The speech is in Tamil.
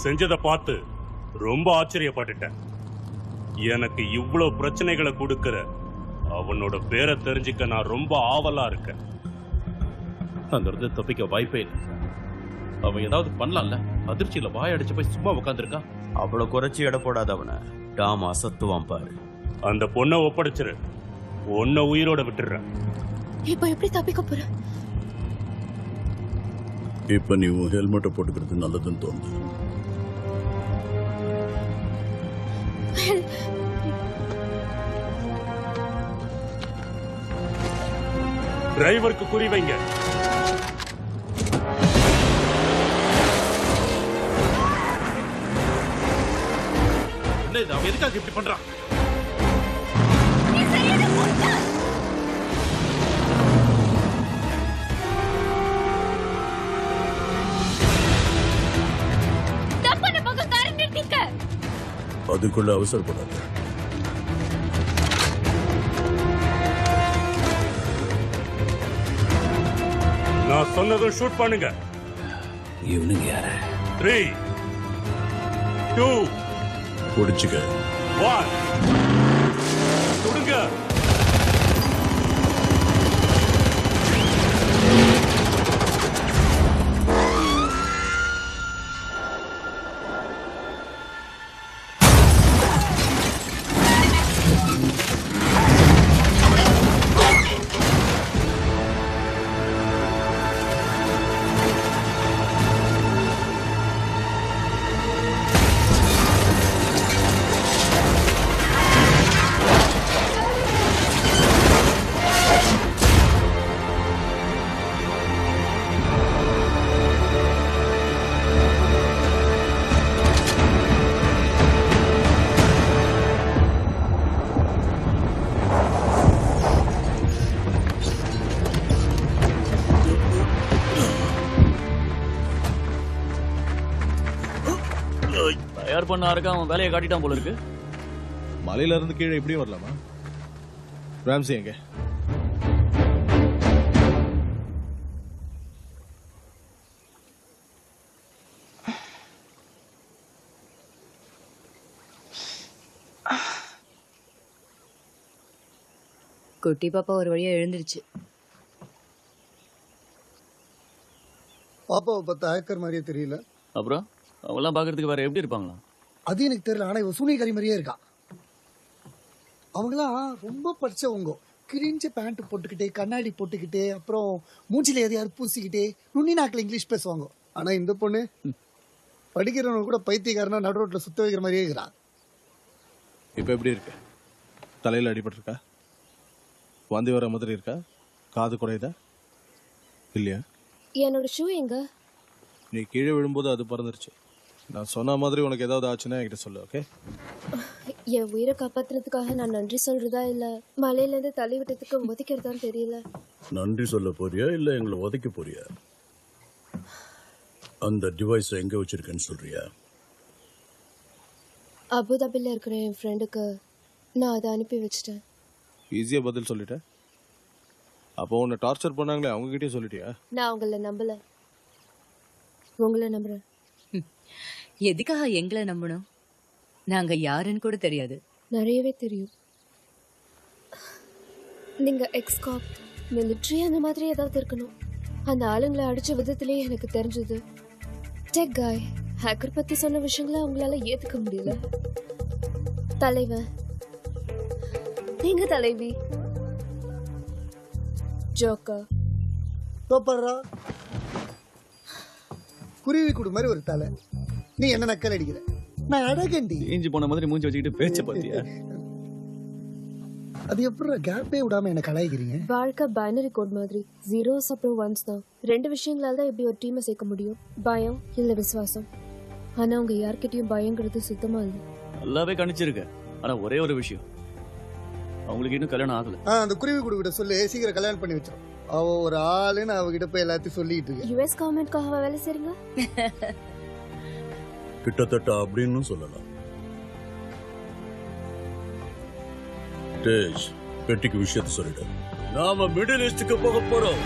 செஞ்சதை பார்த்து ரொம்ப ஆச்சரியப்பட்டுட்டேன். எனக்கு இவ்வளவு பிரச்சனைகளை கொடுக்கிற அவனோட பேரை தெரிஞ்சுக்க நான் ரொம்ப ஆவலா இருக்கேன். அங்கிருந்து தப்பிக்க வாய்ப்பே இல்லை. அவன் ஏதாவது பண்ணலாம்ல, அதிர்ச்சியில வாய் அடிச்சு போய் சும்மா உட்காந்துருக்கான். அவ்வளவு குறைச்சி எடை போடாத அவனை. டாம் அசத்துவான் பாரு. அந்த பொண்ணை ஒப்படைச்சிரு, உன்னை உயிரோட விட்டுடுறேன். இப்ப எப்படி தப்பிக்க போற? இப்ப நீ உன் ஹெல்மெட்டை போட்டுக்கிறது நல்லதுன்னு தோணுது. டிரைவருக்கு குறி வைங்க. என்ன இது, அவன் எதுக்காக இப்படி பண்றான்? அதுக்குள்ள அவசரப்படாத. நான் சொன்னதும் ஷூட் பண்ணுங்க. இவனுங்க யார? 3 2 பிடிச்சுக்க. 1 சுடுங்க. தயார் பண்ண இருக்க அவன் வேலையை காட்டிட்டான் போல இருக்கு. மலையில இருந்து கீழே இப்படியும் வரலாமா? ராம்சி எங்க? குட்டி பாப்பா ஒரு வழியா எழுந்துருச்சு. பாப்பாவை பார்த்தா ஹேக்கர் மாதிரியே தெரியல. அப்புறம் அவெல்லாம் பாக்குறதுக்கு வேற எப்படி இருப்பாங்களா? அது எனக்கு தெரியல. ஆனா இவ சூனியக்காரி மாதிரியே இருக்கா. அவங்களாம் ரொம்ப படிச்சவங்க. கிழிஞ்ச பேண்ட் போட்டுக்கிட்டே, கண்ணாடி போட்டுக்கிட்டே, அப்புறம் மூஞ்சில எதையாவது பூசிக்கிட்டே, நுண்ணி நாக்கில் இங்கிலீஷ் பேசுவாங்க. ஆனா இந்த பொண்ணு படிக்கிறவங்க கூட பைத்தியக்காரனா நடு ரோட்ல சுத்த வைக்கிற மாதிரியே இருக்கிறா. இப்ப எப்படி இருக்கு? தலையில அடிபட்டு இருக்கா? வாந்தி வர மாதிரி இருக்கா? காது குறையுதா? இல்லையா? என்னோட ஷூ எங்க? நீ கீழே விழும்போது அது பறந்துருச்சு. நான் சொன்ன மாதிரி உனக்கு ஏதாவது ஆச்சுன்னா என்கிட்ட சொல்லு, ஓகே? என் உயிரை காப்பாத்துறதுக்காக நான் நன்றி சொல்றதா இல்ல மலையில இருந்து தள்ளி விட்டதுக்கு ஒதுக்கிறதான்னு தெரியல. நன்றி சொல்ல போறியா இல்ல எங்களை உதைக்க போறியா? அந்த டிவைஸ் எங்க வச்சிருக்கேன்னு சொல்றியா? அபுதாபில இருக்கிற என் ஃப்ரெண்டுக்கு நான் அதை அனுப்பி வச்சிட்டேன். ஈஸியா பதில் சொல்லிட்டேன். அப்போ உன்னை டார்ச்சர் பண்ணாங்களே அவங்க கிட்டே சொல்லிட்டியா? நான் உங்களை நம்பல, உங்களை நம்புறேன். எதுக்காக எங்களை நம்பணும்? நாங்க யாருன்னு கூட தெரியாது. நிறையவே தெரியும். நீங்க எக்ஸ்காப், மிலிட்ரி அந்த மாதிரி ஏதாவது இருக்கணும். அந்த ஆளுங்களை அடிச்ச விதத்திலேயே எனக்கு தெரிஞ்சது. டெக் காய் ஹேக்கர் பத்தி சொன்ன விஷயங்களை அவங்களால ஏத்துக்க முடியல. தலைவன் நீங்க, தலைவி ஜோக்கர். குருவி கூடு மாதிரி ஒரு தலை. நீ என்ன நக்கல் அடிக்கிற? நான் அடகண்டி இஞ்சி போன மாதிரி மூஞ்சி வச்சுக்கிட்டு பேச்ச பாத்தியா? அது எப்படி கேப்பே விடாம என்ன கலாய்க்கிறீங்க? வாழ்க்கை பைனரி கோட் மாதிரி, 0s அப்புறம் 1s தான். 2 விஷயங்களால தான் இப்படி ஒரு டீமை சேர்க்க முடியும், பயம் இல்ல விசுவாசம். ஆனா உங்க யார்கிட்டயும் பயங்கிறது சுத்தமா இல்லை. நல்லாவே கணிச்சிருக்க. ஆனா ஒரே ஒரு விஷயம், அவங்களுக்கு இன்னும் கல்யாணம் ஆகல. அந்த குருவி கூடு கிட்ட சொல்லி சீக்கிரம் கல்யாணம் பண்ணி வச்சிடும். அவ ஒரு ஆளுன்னு அவகிட்ட போய் எல்லாத்தையும் சொல்லிட்டு இருக்கு. யுஎஸ் கவர்மெண்ட்காக வேலை செய்றீங்க? கிட்டத்தட்ட அப்படின்னு சொல்லலாம். தேஜ், பெட்டிக்கு விஷயத்தை சொல்லிடு. நாம மிடில் ஈஸ்டுக்கு போக போறோம்.